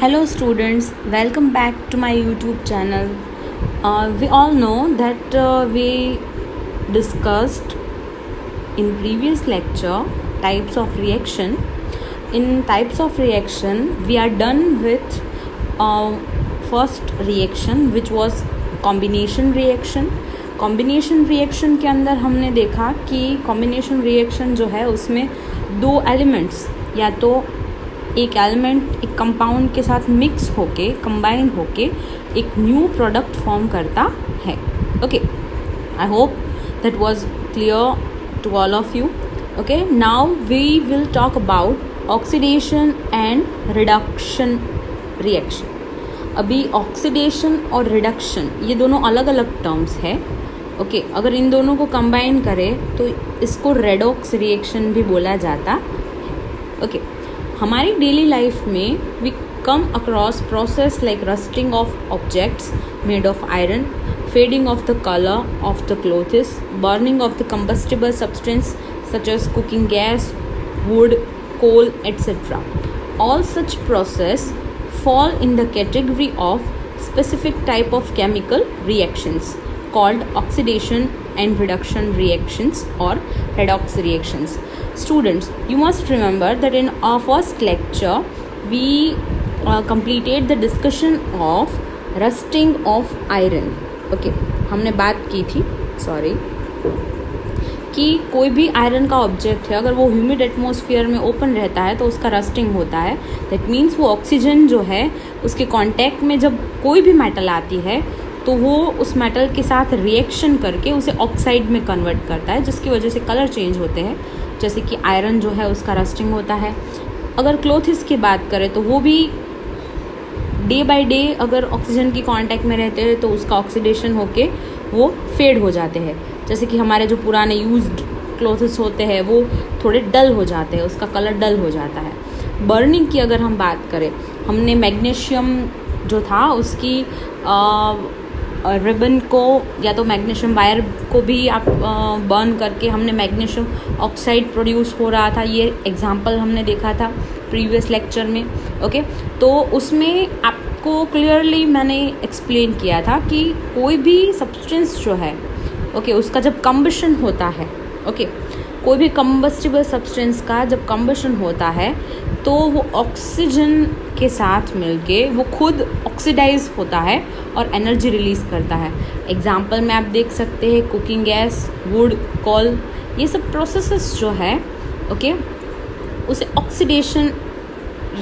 Hello students, welcome back to my YouTube channel. We all know that we discussed in previous lecture types of reaction. In types of reaction, we are done with first reaction which was combination reaction. Combination reaction के अंदर हमने देखा कि combination reaction जो है उसमें दो elements या तो एक एलिमेंट एक कंपाउंड के साथ मिक्स होके कंबाइन होके एक न्यू प्रोडक्ट फॉर्म करता है. Okay, I hope that was clear to all of you. Okay, now we will talk about oxidation and reduction reaction. अभी ऑक्सीडेशन और रिडक्शन ये दोनों अलग अलग टर्म्स है. ओके, अगर इन दोनों को कंबाइन करें तो इसको रेडॉक्स रिएक्शन भी बोला जाता है. ओके, हमारी डेली लाइफ में we come across process like rusting of objects made of iron, fading of the colour of the clothes, burning of the combustible substance such as cooking gas, wood, coal, etc. All such process fall in the category of specific type of chemical reactions called oxidation and reduction reactions or redox reactions. Students, you must remember that in our first lecture we completed the discussion of rusting of iron. Okay, हमने बात की थी कि कोई भी iron का object है अगर वो ह्यूमिड एटमॉस्फेयर में ओपन रहता है तो उसका रस्टिंग होता है. दैट मीन्स वो ऑक्सीजन जो है उसके कांटेक्ट में जब कोई भी मेटल आती है तो वो उस मेटल के साथ रिएक्शन करके उसे ऑक्साइड में कन्वर्ट करता है, जिसकी वजह से कलर चेंज होते हैं. जैसे कि आयरन जो है उसका रस्टिंग होता है. अगर क्लोथिस की बात करें तो वो भी डे बाय डे अगर ऑक्सीजन की कांटेक्ट में रहते हैं तो उसका ऑक्सीडेशन होके वो फेड हो जाते हैं. जैसे कि हमारे जो पुराने यूज्ड क्लोथ्स होते हैं वो थोड़े डल हो जाते हैं, उसका कलर डल हो जाता है. बर्निंग की अगर हम बात करें, हमने मैग्नीशियम जो था उसकी रिबन को या तो मैग्नीशियम वायर को भी आप बर्न करके हमने मैग्नीशियम ऑक्साइड प्रोड्यूस हो रहा था. ये एग्जांपल हमने देखा था प्रीवियस लेक्चर में. ओके, तो उसमें आपको क्लियरली मैंने एक्सप्लेन किया था कि कोई भी सब्सटेंस जो है उसका जब कम्बशन होता है, कोई भी कम्बस्टिबल सब्सटेंस का जब कम्बशन होता है तो वो ऑक्सीजन के साथ मिलके वो खुद ऑक्सीडाइज होता है और एनर्जी रिलीज़ करता है. एग्जाम्पल में आप देख सकते हैं कुकिंग गैस, वुड, कोल, ये सब प्रोसेसेस जो है उसे ऑक्सीडेशन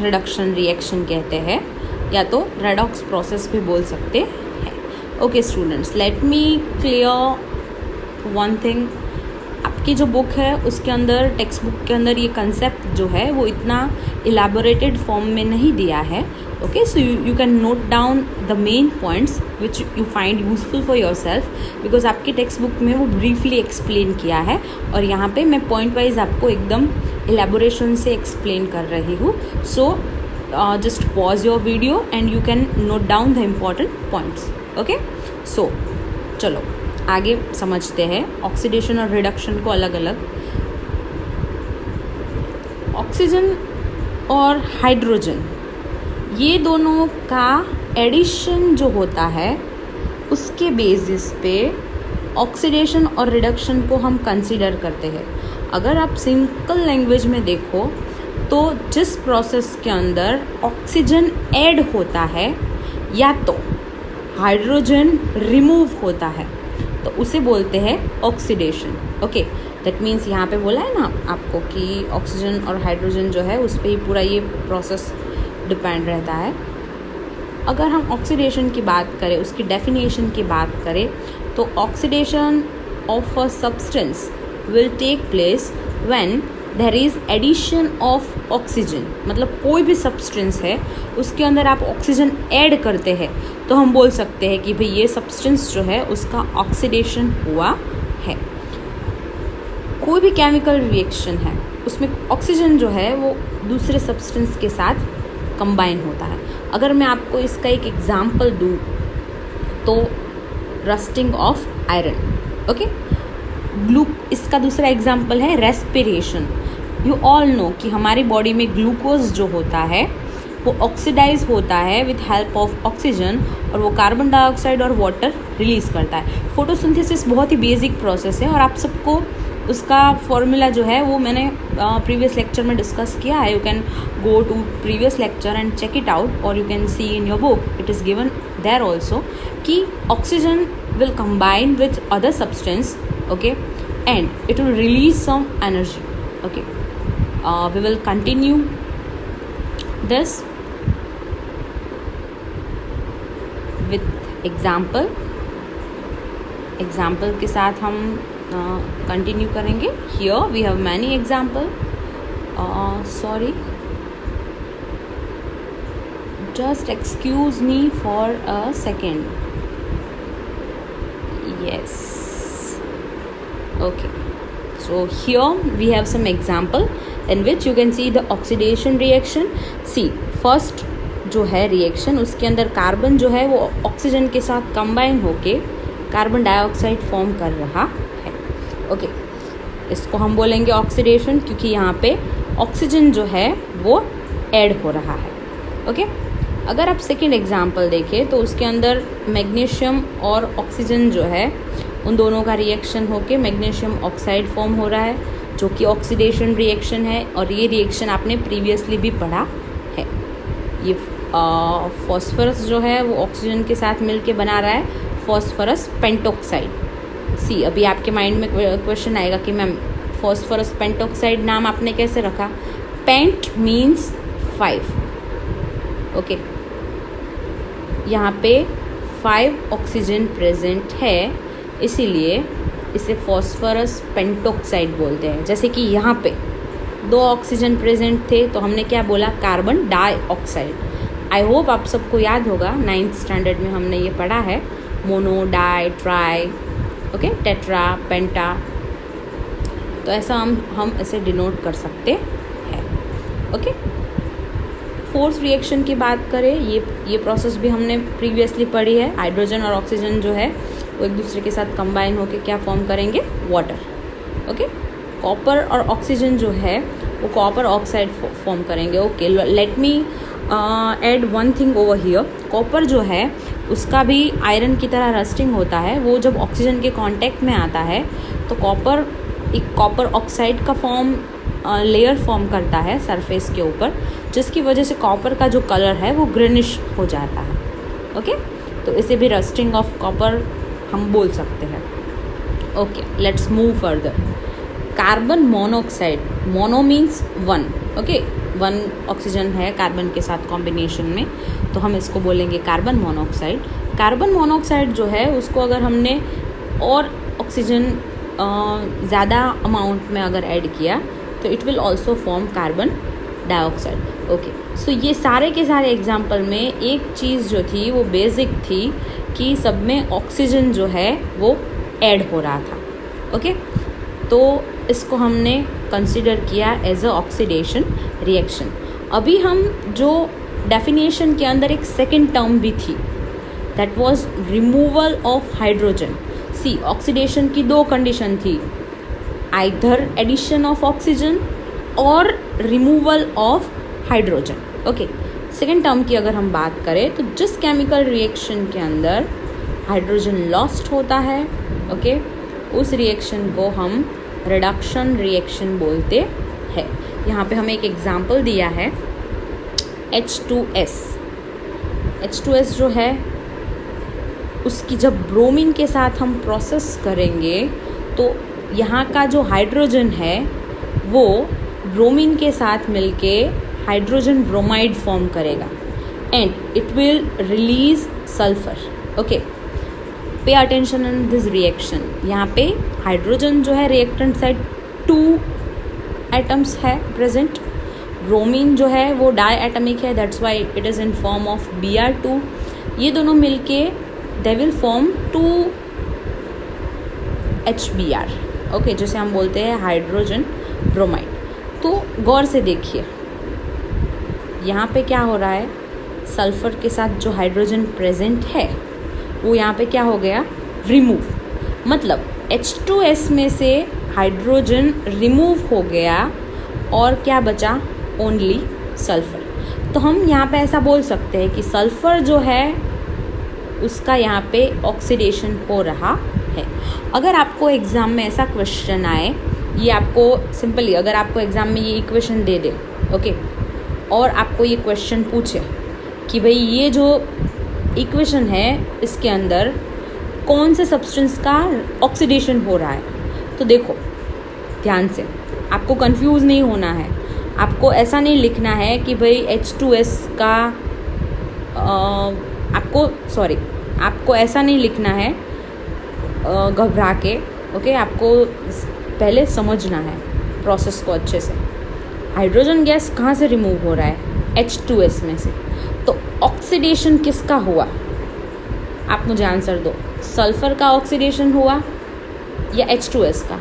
रिडक्शन रिएक्शन कहते हैं या तो रेडॉक्स प्रोसेस भी बोल सकते हैं. Okay students, let me clear one thing. आपकी जो बुक है उसके अंदर टेक्स्ट बुक के अंदर ये कंसेप्ट जो है वो इतना इलेबोरेटेड फॉर्म में नहीं दिया है. Okay, so you can note down the main points which you find useful for your self, because आपकी टेक्स्ट बुक में वो ब्रीफली एक्सप्लेन किया है और यहाँ पे मैं पॉइंट वाइज आपको एकदम इलेबोरेशन से एक्सप्लेन कर रही हूँ. So just pause your video and you can note down the important points. Okay, so चलो आगे समझते हैं ऑक्सीडेशन और रिडक्शन को अलग अलग. ऑक्सीजन और हाइड्रोजन ये दोनों का एडिशन जो होता है उसके बेसिस पे ऑक्सीडेशन और रिडक्शन को हम कंसीडर करते हैं. अगर आप सिंपल लैंग्वेज में देखो तो जिस प्रोसेस के अंदर ऑक्सीजन ऐड होता है या तो हाइड्रोजन रिमूव होता है तो उसे बोलते हैं ऑक्सीडेशन. ओके, दैट मीन्स यहाँ पे बोला है ना आपको कि ऑक्सीजन और हाइड्रोजन जो है उस पर ही पूरा ये प्रोसेस डिपेंड रहता है. अगर हम ऑक्सीडेशन की बात करें, उसकी डेफिनेशन की बात करें तो oxidation of a substance will take place when there is addition of oxygen. मतलब कोई भी सब्सटेंस है उसके अंदर आप ऑक्सीजन ऐड करते हैं तो हम बोल सकते हैं कि भाई ये सब्सटेंस जो है उसका ऑक्सीडेशन हुआ है. कोई भी केमिकल रिएक्शन है उसमें ऑक्सीजन जो है वो दूसरे सब्सटेंस के साथ कंबाइन होता है. अगर मैं आपको इसका एक एग्जांपल दूँ तो रस्टिंग ऑफ आयरन. ओके, इसका दूसरा एग्जांपल है रेस्पिरेशन. यू ऑल नो कि हमारी बॉडी में ग्लूकोज जो होता है वो ऑक्सीडाइज होता है विथ हेल्प ऑफ ऑक्सीजन और वो कार्बन डाइऑक्साइड और वाटर रिलीज़ करता है। फोटोसिंथेसिस बहुत ही बेसिक प्रोसेस है और आप सबको उसका फॉर्मूला जो है वो मैंने प्रीवियस लेक्चर में डिस्कस किया है। You can go to previous lecture and check it out और you can see in your book, it is given there also कि oxygen will combine with other substance, okay, and it will release some energy, okay. We will continue this with example के साथ हम continue करेंगे। Here we have many example, sorry, just excuse me for a second. Yes, okay, so here we have some example in which you can see the oxidation reaction. See, first जो है reaction, उसके अंदर carbon जो है वो oxygen के साथ combine होके कार्बन डाइऑक्साइड फॉर्म कर रहा है, ओके। इसको हम बोलेंगे ऑक्सीडेशन क्योंकि यहाँ पे ऑक्सीजन जो है वो ऐड हो रहा है, ओके। अगर आप सेकेंड एग्जाम्पल देखें तो उसके अंदर मैग्नीशियम और ऑक्सीजन जो है उन दोनों का रिएक्शन होके मैग्नीशियम ऑक्साइड फॉर्म हो रहा है जो कि ऑक्सीडेशन रिएक्शन है और ये रिएक्शन आपने प्रीवियसली भी पढ़ा है। ये फॉस्फरस जो है वो ऑक्सीजन के साथ मिलके बना रहा है फॉस्फरस पेंटॉक्साइड। सी, अभी आपके माइंड में क्वेश्चन आएगा कि मैम फॉस्फरस पेंटॉक्साइड नाम आपने कैसे रखा? Pent means 5, okay. यहाँ पे 5 ऑक्सीजन प्रेजेंट है इसीलिए इसे फॉस्फरस पेंटॉक्साइड बोलते हैं। जैसे कि यहाँ पे 2 ऑक्सीजन प्रेजेंट थे तो हमने क्या बोला? Carbon dioxide. आई होप आप सबको याद होगा, 9th स्टैंडर्ड में हमने ये पढ़ा है, mono, di, tri, okay, tetra, penta. तो ऐसा हम इसे डिनोट कर सकते हैं, ओके। फोर्थ रिएक्शन की बात करें, ये प्रोसेस भी हमने प्रीवियसली पढ़ी है। हाइड्रोजन और ऑक्सीजन जो है वो एक दूसरे के साथ कंबाइन होकर क्या फॉर्म करेंगे? Water, okay. कॉपर और ऑक्सीजन जो है वो कॉपर ऑक्साइड फॉर्म करेंगे, okay. Let me add one thing over here. Copper जो है उसका भी आयरन की तरह रस्टिंग होता है। वो जब ऑक्सीजन के कांटेक्ट में आता है तो कॉपर एक कॉपर ऑक्साइड का लेयर फॉर्म करता है सरफेस के ऊपर, जिसकी वजह से कॉपर का जो कलर है वो ग्रीनिश हो जाता है, ओके। तो इसे भी रस्टिंग ऑफ कॉपर हम बोल सकते हैं, okay. Let's move further. Carbon monoxide, mono means 1, okay. 1 oxygen है कार्बन के साथ कॉम्बिनेशन में, तो हम इसको बोलेंगे कार्बन मोनोऑक्साइड। कार्बन मोनोऑक्साइड जो है उसको अगर हमने और ऑक्सीजन ज़्यादा अमाउंट में अगर ऐड किया तो it will also form carbon dioxide, okay. So ये सारे के सारे एग्जाम्पल में एक चीज़ जो थी वो बेसिक थी कि सब में ऑक्सीजन जो है वो ऐड हो रहा था, ओके। तो इसको हमने कंसिडर किया एज अ ऑक्सीडेशन रिएक्शन। अभी हम जो डेफिनेशन के अंदर एक सेकेंड टर्म भी थी, that was removal of hydrogen. See, oxidation की 2 कंडीशन थी, आइदर एडिशन ऑफ ऑक्सीजन और removal of hydrogen, okay. Second term की अगर हम बात करें तो जिस केमिकल रिएक्शन के अंदर हाइड्रोजन लॉस्ट होता है, ओके, उस रिएक्शन को हम रिडक्शन रिएक्शन बोलते हैं। यहाँ पे हमें एक एग्जाम्पल दिया है H2S। H2S जो है उसकी जब ब्रोमीन के साथ हम प्रोसेस करेंगे तो यहाँ का जो हाइड्रोजन है वो ब्रोमीन के साथ मिलके हाइड्रोजन ब्रोमाइड फॉर्म करेगा and it will release sulphur, okay. Pay attention in this reaction. यहाँ पे हाइड्रोजन जो है रिएक्टेंट साइड 2 एटम्स है प्रेजेंट, ब्रोमीन जो है वो डाई एटमिक है, that's why it is in form of Br2। ये दोनों मिलके they will form 2 HBr, okay, जिसे हम बोलते हैं हाइड्रोजन ब्रोमाइड। तो गौर से देखिए यहाँ पे क्या हो रहा है, सल्फर के साथ जो हाइड्रोजन प्रेजेंट है वो यहाँ पे क्या हो गया? रिमूव। मतलब H2S में से हाइड्रोजन रिमूव हो गया और क्या बचा? Only sulphur. तो हम यहाँ पे ऐसा बोल सकते हैं कि सल्फ़र जो है उसका यहाँ पे ऑक्सीडेशन हो रहा है। अगर आपको एग्ज़ाम में ऐसा क्वेश्चन आए, ये आपको सिंपली अगर आपको एग्ज़ाम में ये इक्वेशन दे दे, ओके, और आपको ये क्वेश्चन पूछे कि भाई ये जो इक्वेशन है इसके अंदर कौन से सब्सटेंस का ऑक्सीडेशन हो रहा है, तो देखो ध्यान से, आपको कंफ्यूज नहीं होना है। आपको ऐसा नहीं लिखना है कि भाई H2S का आपको ऐसा नहीं लिखना है घबरा के, ओके। आपको पहले समझना है प्रोसेस को अच्छे से। हाइड्रोजन गैस कहाँ से रिमूव हो रहा है? H2S में से। तो ऑक्सीडेशन किसका हुआ? आप मुझे आंसर दो, सल्फ़र का ऑक्सीडेशन हुआ या H2S का?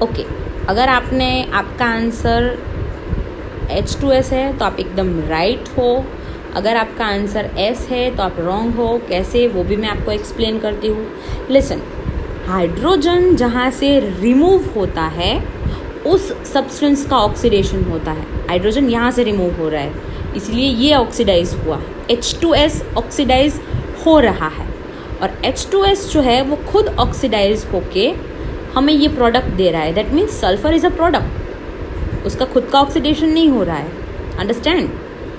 ओके, अगर आपका आंसर H2S है तो आप एकदम राइट हो। अगर आपका आंसर S है तो आप रॉन्ग हो। कैसे, वो भी मैं आपको एक्सप्लेन करती हूँ। लिसन, हाइड्रोजन जहाँ से रिमूव होता है उस सब्सटेंस का ऑक्सीडेशन होता है। हाइड्रोजन यहाँ से रिमूव हो रहा है, इसलिए ये ऑक्सीडाइज हुआ। H2S ऑक्सीडाइज हो रहा है और H2S जो है वो खुद ऑक्सीडाइज होके हमें ये प्रोडक्ट दे रहा है। That means sulphur is a product, उसका खुद का ऑक्सीडेशन नहीं हो रहा है। अंडरस्टैंड?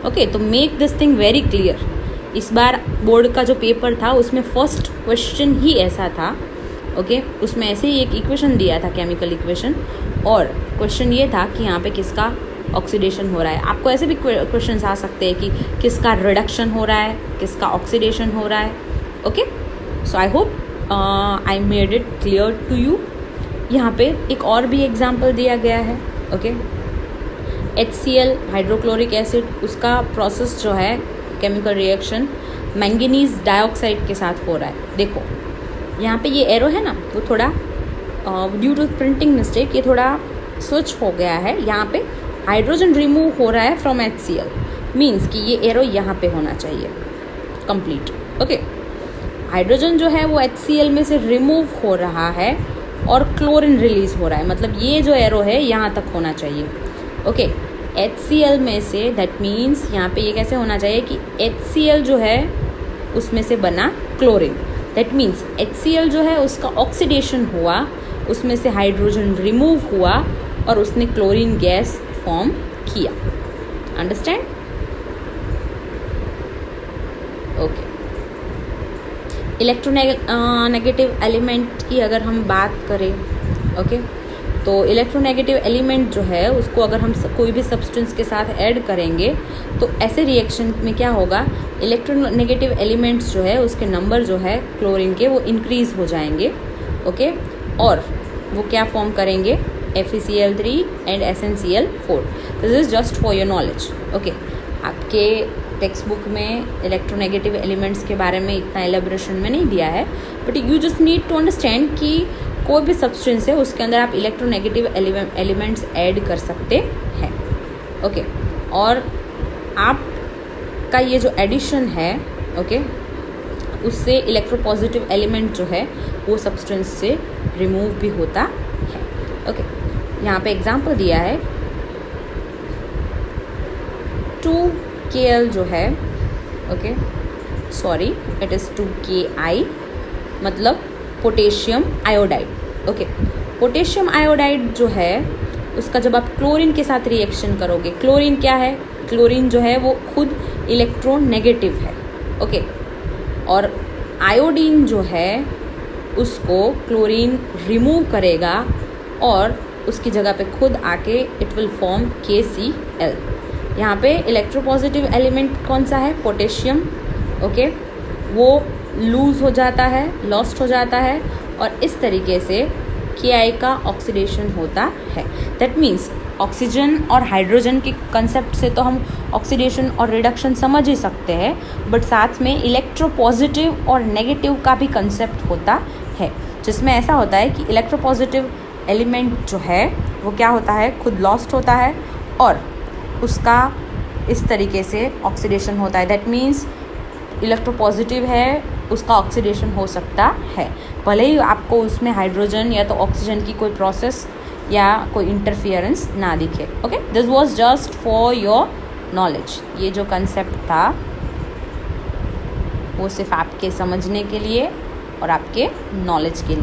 ओके, तो make this thing very clear. इस बार बोर्ड का जो पेपर था उसमें फर्स्ट क्वेश्चन ही ऐसा था, ओके। उसमें ऐसे ही एक इक्वेशन दिया था, केमिकल इक्वेशन, और क्वेश्चन ये था कि यहाँ पे किसका ऑक्सीडेशन हो रहा है। आपको ऐसे भी क्वेश्चंस आ सकते हैं कि किसका रिडक्शन हो रहा है, किसका ऑक्सीडेशन हो रहा है, okay. So I hope I made it clear to you. यहाँ पे एक और भी एग्जाम्पल दिया गया है, ओके। HCl हाइड्रोक्लोरिक एसिड, उसका प्रोसेस जो है केमिकल रिएक्शन मैंगनीज डाइऑक्साइड के साथ हो रहा है। देखो यहाँ पे ये एरो है ना, वो थोड़ा ड्यू टू प्रिंटिंग मिस्टेक ये थोड़ा स्विच हो गया है। यहाँ पे हाइड्रोजन रिमूव हो रहा है फ्रॉम HCl, मीन्स कि ये एरो यहाँ पे होना चाहिए कंप्लीट, ओके। हाइड्रोजन जो है वो HCl में से रिमूव हो रहा है और क्लोरीन रिलीज हो रहा है, मतलब ये जो एरो है यहाँ तक होना चाहिए, ओके। HCl में से, दैट मीन्स यहाँ पे ये कैसे होना चाहिए कि HCl जो है उसमें से बना क्लोरीन। दैट मीन्स HCl जो है उसका ऑक्सीडेशन हुआ, उसमें से हाइड्रोजन रिमूव हुआ और उसने क्लोरीन गैस फॉर्म किया। अंडरस्टैंड? ओके। इलेक्ट्रोनेगेटिव एलिमेंट की अगर हम बात करें, ओके, तो इलेक्ट्रोनेगेटिव एलिमेंट जो है उसको अगर हम कोई भी सब्सटेंस के साथ ऐड करेंगे तो ऐसे रिएक्शन में क्या होगा, इलेक्ट्रोनेगेटिव एलिमेंट्स जो है उसके नंबर जो है क्लोरीन के वो इंक्रीज़ हो जाएंगे, ओके। और वो क्या फॉर्म करेंगे, FeCl3 and SnCl4। This is just for your knowledge, okay. आपके टेक्स्ट बुक में इलेक्ट्रोनेगेटिव एलिमेंट्स के बारे में इतना एलेबोरेशन में नहीं दिया है, but you just need to understand कि कोई भी सब्सटेंस है उसके अंदर आप इलेक्ट्रोनेगेटिव एलिमेंट्स ऐड कर सकते हैं, ओके। और आपका ये जो एडिशन है, ओके, उससे इलेक्ट्रोपॉजिटिव एलिमेंट जो है वो सब्सटेंस से रिमूव भी होता है, ओके। यहाँ पे एग्जांपल दिया है 2Kl जो है, okay, sorry it is 2Ki, मतलब potassium iodide, okay. Potassium iodide जो है उसका जब आप क्लोरीन के साथ रिएक्शन करोगे, क्लोरीन क्या है, क्लोरीन जो है वो खुद इलेक्ट्रोनेगेटिव है, ओके। और आयोडीन जो है उसको क्लोरीन रिमूव करेगा और उसकी जगह पे खुद आके इट विल फॉर्म KCl। यहाँ पे इलेक्ट्रोपॉजिटिव एलिमेंट कौन सा है, पोटेशियम, ओके। वो लूज़ हो जाता है, लॉस्ट हो जाता है और इस तरीके से Ki का ऑक्सीडेशन होता है। दैट मीन्स ऑक्सीजन और हाइड्रोजन के कंसेप्ट से तो हम ऑक्सीडेशन और रिडक्शन समझ ही सकते हैं, बट साथ में इलेक्ट्रोपॉजिटिव और नेगेटिव का भी कंसेप्ट होता है, जिसमें ऐसा होता है कि इलेक्ट्रोपॉजिटिव एलिमेंट जो है वो क्या होता है, खुद लॉस्ट होता है और उसका इस तरीके से ऑक्सीडेशन होता है। दैट मीन्स इलेक्ट्रोपॉजिटिव है, उसका ऑक्सीडेशन हो सकता है, भले ही आपको उसमें हाइड्रोजन या तो ऑक्सीजन की कोई प्रोसेस या कोई इंटरफियरेंस ना दिखे। Okay, this was just for your knowledge. ये जो कंसेप्ट था वो सिर्फ आपके समझने के लिए और आपके नॉलेज के लिए।